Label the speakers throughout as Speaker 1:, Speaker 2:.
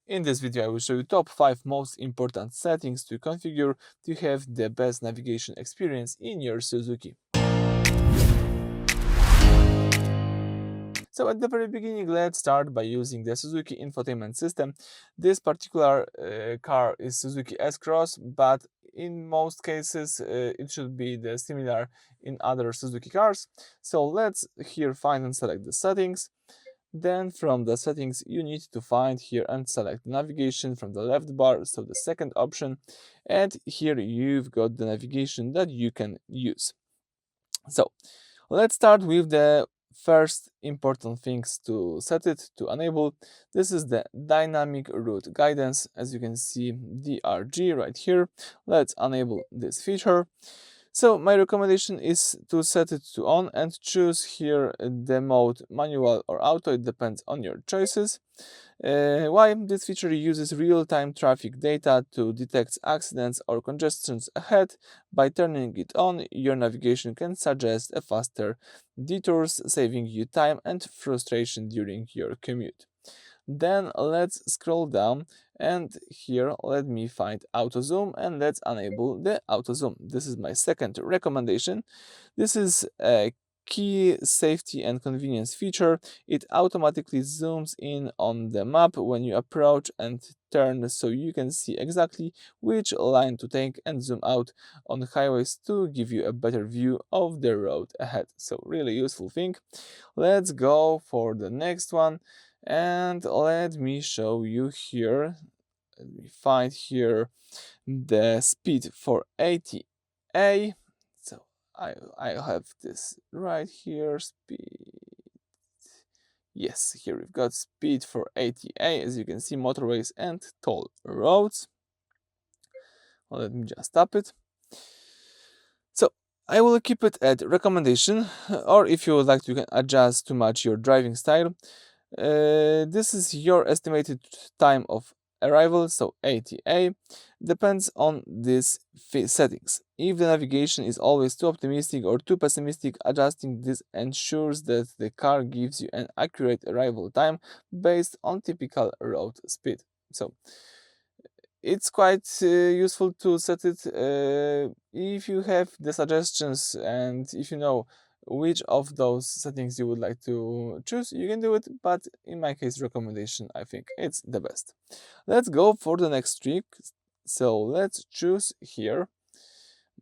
Speaker 1: In this video, I will show you top 5 most important settings to configure to have the best navigation experience in your Suzuki. So at the very beginning, let's start by using the Suzuki infotainment system. This particular car is Suzuki S-Cross, but in most cases it should be the similar in other Suzuki cars. So let's here find and select the settings. Then from the settings you need to find here and select navigation from the left bar, so the second option, and here you've got the navigation that you can use. So let's start with the first important things to set it to enable. This is the dynamic route guidance. As you can see, DRG right here. Let's enable this feature. So my recommendation is to set it to on and choose here the mode manual or auto. It depends on your choices. Why? This feature uses real-time traffic data to detect accidents or congestions ahead. By turning it on, your navigation can suggest a faster detours, saving you time and frustration during your commute. Then let's scroll down, and here let me find auto zoom and let's enable the auto zoom. This is my second recommendation. This is a key safety and convenience feature. It automatically zooms in on the map when you approach and turn, so you can see exactly which line to take and zoom out on highways to give you a better view of the road ahead. So really useful thing. Let's go for the next one, and let me show you here. Let me find here the speed for 80A. So I have this right here, speed. Yes, here we've got speed for 80A, as you can see, motorways and toll roads. Well, let me just tap it. So I will keep it at recommendation, or if you would like to, you can adjust to match your driving style. This is your estimated time of arrival, so 80A, depends on these settings. If the navigation is always too optimistic or too pessimistic, adjusting this ensures that the car gives you an accurate arrival time based on typical road speed. So it's quite useful to set it. If you have the suggestions and if you know which of those settings you would like to choose, you can do it, but in my case, recommendation, I think it's the best. Let's go for the next trick. So let's choose here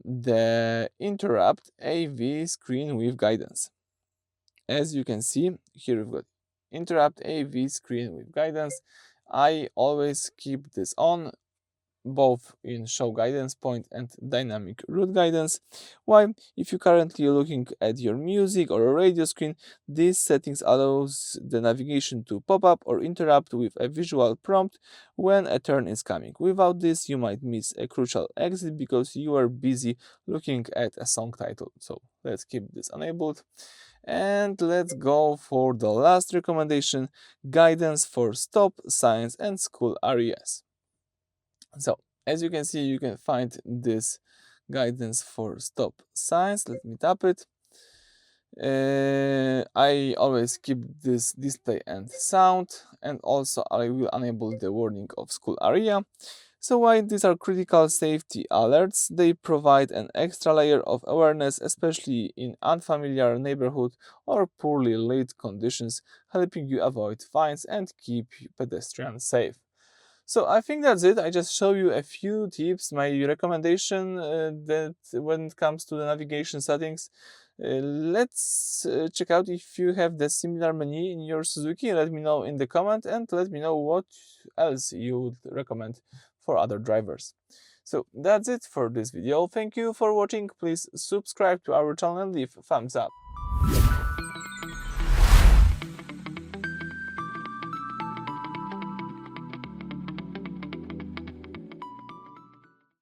Speaker 1: the interrupt AV screen with guidance. As you can see, here we've got interrupt AV screen with guidance. I always keep this on, both in show guidance point and dynamic route guidance. Why? If you're currently looking at your music or a radio screen, these settings allows the navigation to pop up or interrupt with a visual prompt when a turn is coming. Without this, you might miss a crucial exit because you are busy looking at a song title. So let's keep this enabled. And let's go for the last recommendation, guidance for stop signs and school areas. So as you can see, you can find this guidance for stop signs. Let me tap it. I always keep this display and sound, and also I will enable the warning of school area. So while these are critical safety alerts, they provide an extra layer of awareness, especially in unfamiliar neighborhood or poorly lit conditions, helping you avoid fines and keep pedestrians safe. So I think that's it. I just show you a few tips. My recommendation that when it comes to the navigation settings, let's check out if you have the similar menu in your Suzuki. Let me know in the comment and let me know what else you would recommend for other drivers. So that's it for this video. Thank you for watching. Please subscribe to our channel and leave a thumbs up.